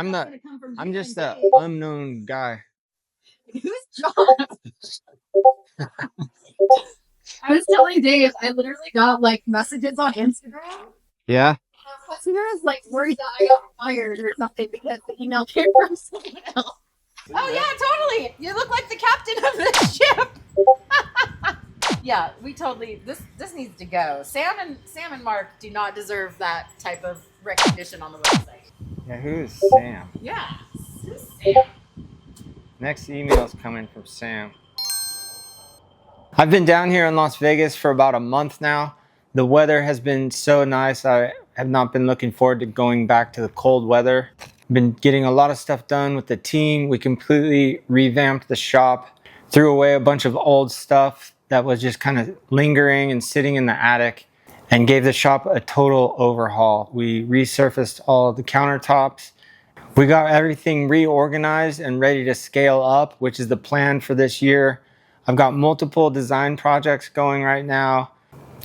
I'm not the, gonna come from I'm you just and the Dave. unknown guy. Who's John? I was telling Dave, I literally got like messages on Instagram. Yeah. Listeners like worried that I got fired or something because the email came from someone else. Oh yeah, totally. You look like the captain of the ship. Yeah, we totally. This needs to go. Sam and Mark do not deserve that type of recognition on the website. Yeah, who's Sam? Yeah, who's Sam? Next email's coming from Sam. I've been down here in Las Vegas for about a month now. The weather has been so nice. I have not been looking forward to going back to the cold weather. Been getting a lot of stuff done with the team. We completely revamped the shop, threw away a bunch of old stuff that was just kind of lingering and sitting in the attic, and gave the shop a total overhaul. We resurfaced all of the countertops. We got everything reorganized and ready to scale up, which is the plan for this year. I've got multiple design projects going right now,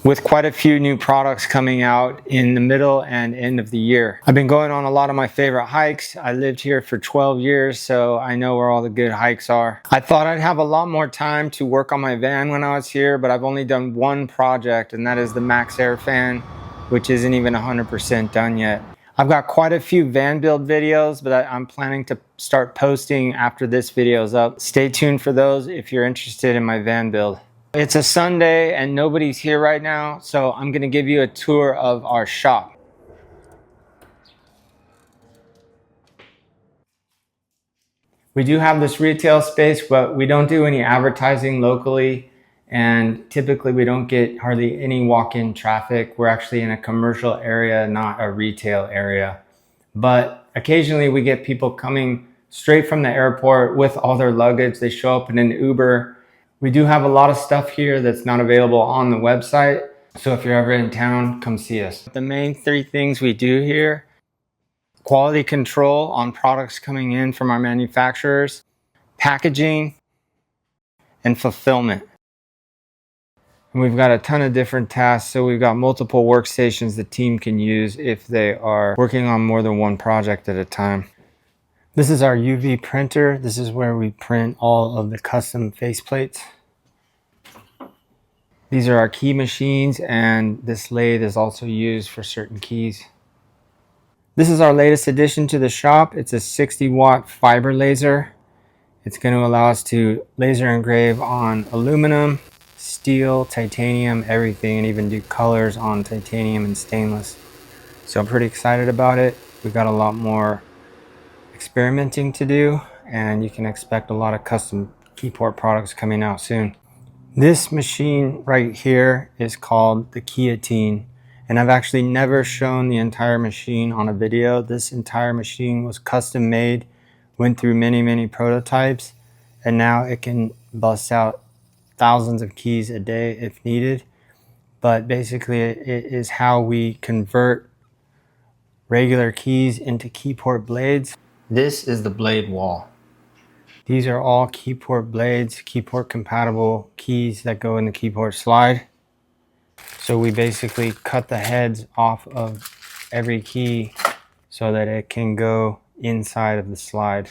with quite a few new products coming out in the middle and end of the year. I've been going on a lot of my favorite hikes. I lived here for 12 years, so I know where all the good hikes are. I thought I'd have a lot more time to work on my van when I was here, but I've only done one project, and that is the Max Air fan, which isn't even 100% done yet. I've got quite a few van build videos, but I'm planning to start posting after this video is up. Stay tuned for those if you're interested in my van build. It's a Sunday and nobody's here right now, so I'm gonna give you a tour of our shop. We do have this retail space, but we don't do any advertising locally, and typically we don't get hardly any walk-in traffic. We're actually in a commercial area, not a retail area. But occasionally we get people coming straight from the airport with all their luggage. They show up in an Uber. We do have a lot of stuff here that's not available on the website. So if you're ever in town, come see us. The main three things we do here: quality control on products coming in from our manufacturers, packaging, and fulfillment. And we've got a ton of different tasks, so we've got multiple workstations the team can use if they are working on more than one project at a time. This is our UV printer. This is where we print all of the custom faceplates. These are our key machines, and this lathe is also used for certain keys. This is our latest addition to the shop. It's a 60-watt fiber laser. It's going to allow us to laser engrave on aluminum, steel, titanium, everything, and even do colors on titanium and stainless. So I'm pretty excited about it. We've got a lot more experimenting to do, and you can expect a lot of custom Keyport products coming out soon. This machine right here is called the Guillotine, and I've actually never shown the entire machine on a video. This entire machine was custom made, went through many prototypes, and now it can bust out thousands of keys a day if needed. But basically it is how we convert regular keys into Keyport blades. This is the blade wall. These are all Keyport blades, Keyport compatible keys that go in the Keyport slide. So we basically cut the heads off of every key so that it can go inside of the slide.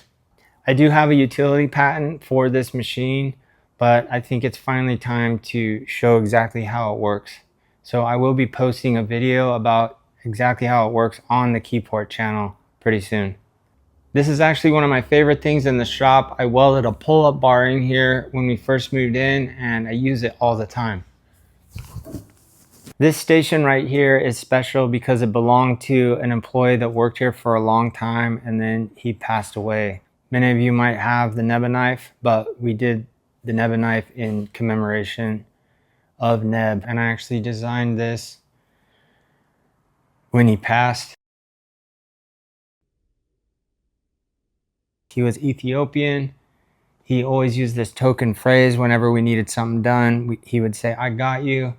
I do have a utility patent for this machine, but I think it's finally time to show exactly how it works. So I will be posting a video about exactly how it works on the Keyport channel pretty soon. This is actually one of my favorite things in the shop. I welded a pull-up bar in here when we first moved in, and I use it all the time. This station right here is special because it belonged to an employee that worked here for a long time, and then he passed away. Many of you might have the Neb knife, but we did the Neb knife in commemoration of Neb, and I actually designed this when he passed. He was Ethiopian. He always used this token phrase whenever we needed something done. He would say, "I got you."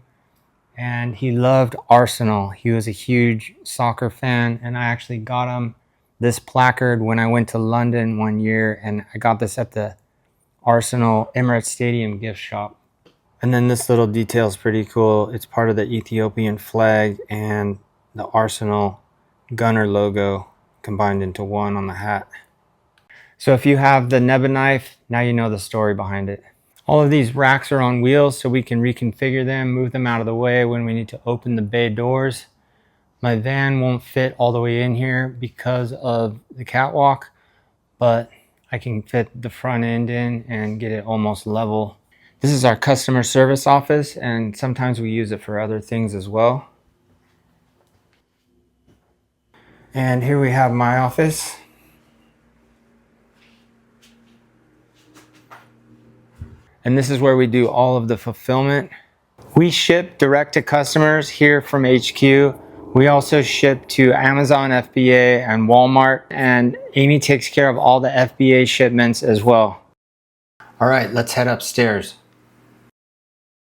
And he loved Arsenal. He was a huge soccer fan, and I actually got him this placard when I went to London one year, and I got this at the Arsenal Emirates Stadium gift shop. And then this little detail is pretty cool. It's part of the Ethiopian flag and the Arsenal gunner logo combined into one on the hat. So if you have the Neba knife, now you know the story behind it. All of these racks are on wheels so we can reconfigure them, move them out of the way when we need to open the bay doors. My van won't fit all the way in here because of the catwalk, but I can fit the front end in and get it almost level. This is our customer service office, and sometimes we use it for other things as well. And here we have my office. And this is where we do all of the fulfillment. We ship direct to customers here from HQ. We also ship to Amazon FBA and Walmart, and Amy takes care of all the FBA shipments as well. All right, let's head upstairs.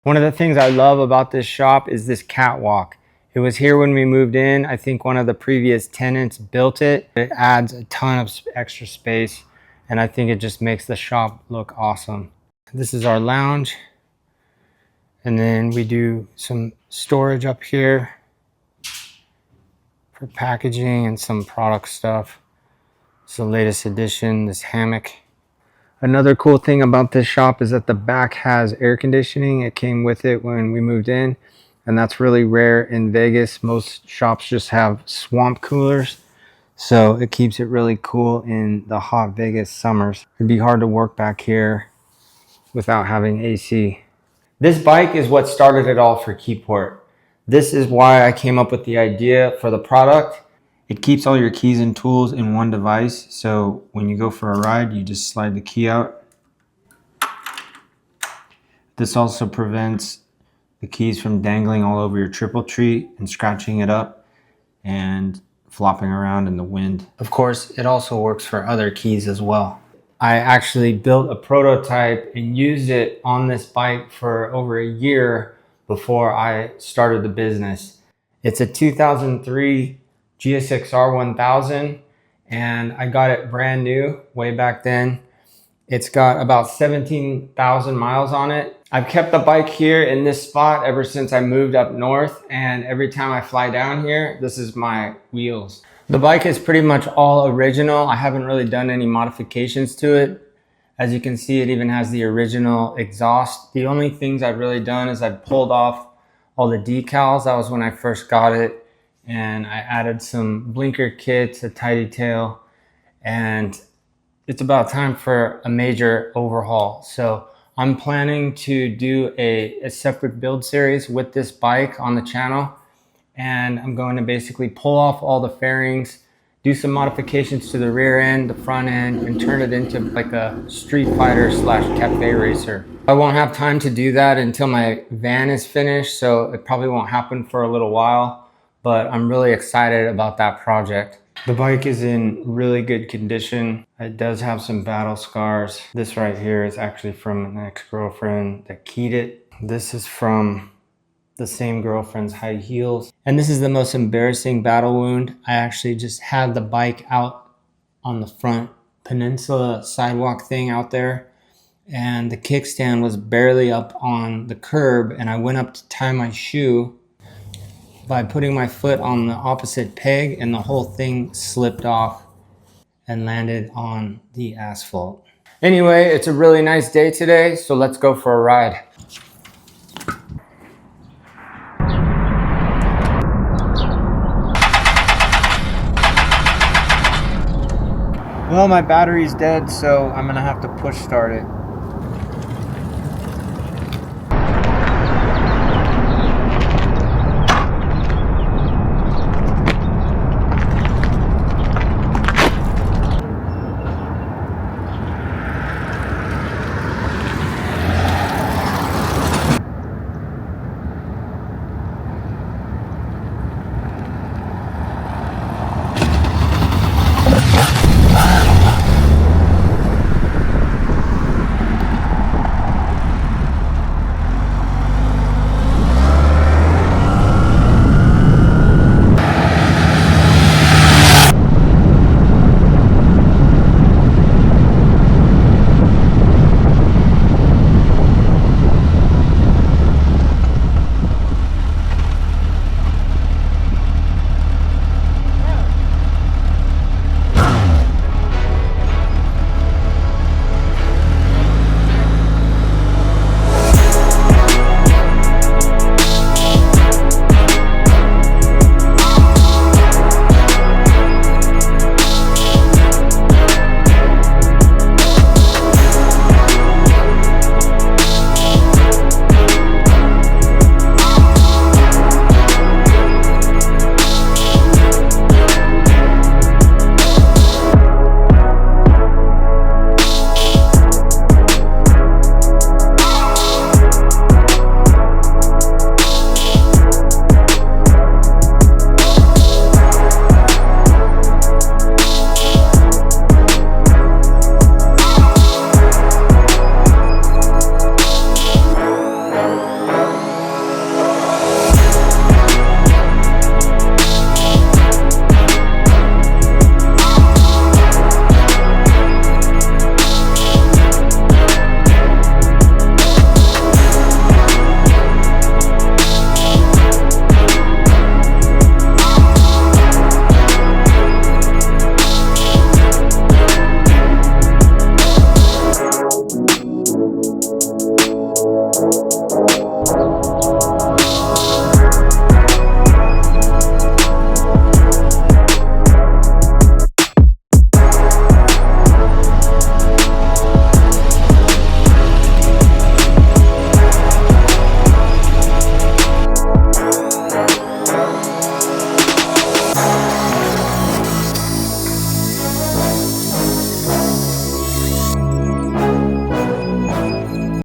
One of the things I love about this shop is this catwalk. It was here when we moved in. I think one of the previous tenants built it. It adds a ton of extra space, and I think it just makes the shop look awesome. This is our lounge, and then we do some storage up here for packaging and some product stuff. It's the latest addition, this hammock. Another cool thing about this shop is that the back has air conditioning. It came with it when we moved in, and that's really rare in Vegas. Most shops just have swamp coolers, so it keeps it really cool in the hot Vegas summers. It'd be hard to work back here without having AC. This bike is what started it all for Keyport. This is why I came up with the idea for the product. It keeps all your keys and tools in one device, so when you go for a ride, you just slide the key out. This also prevents the keys from dangling all over your triple tree and scratching it up and flopping around in the wind. Of course, it also works for other keys as well. I actually built a prototype and used it on this bike for over a year before I started the business. It's a 2003 GSX-R 1000, and I got it brand new way back then. It's got about 17,000 miles on it. I've kept the bike here in this spot ever since I moved up north, and every time I fly down here, this is my wheels. The bike is pretty much all original. I haven't really done any modifications to it. As you can see, it even has the original exhaust. The only things I've really done is I've pulled off all the decals. That was when I first got it. And I added some blinker kits, a tidy tail, and it's about time for a major overhaul. So I'm planning to do a separate build series with this bike on the channel. And I'm going to basically pull off all the fairings, do some modifications to the rear end, the front end, and turn it into like a street fighter / cafe racer. I won't have time to do that until my van is finished, so it probably won't happen for a little while, but I'm really excited about that project. The bike is in really good condition. It does have some battle scars. This right here is actually from an ex-girlfriend that keyed it. This is from the same girlfriend's high heels. And this is the most embarrassing battle wound. I actually just had the bike out on the front peninsula sidewalk thing out there, and the kickstand was barely up on the curb, and I went up to tie my shoe by putting my foot on the opposite peg, and the whole thing slipped off and landed on the asphalt. Anyway, it's a really nice day today, so let's go for a ride. Well, my battery's dead, so I'm gonna have to push start it.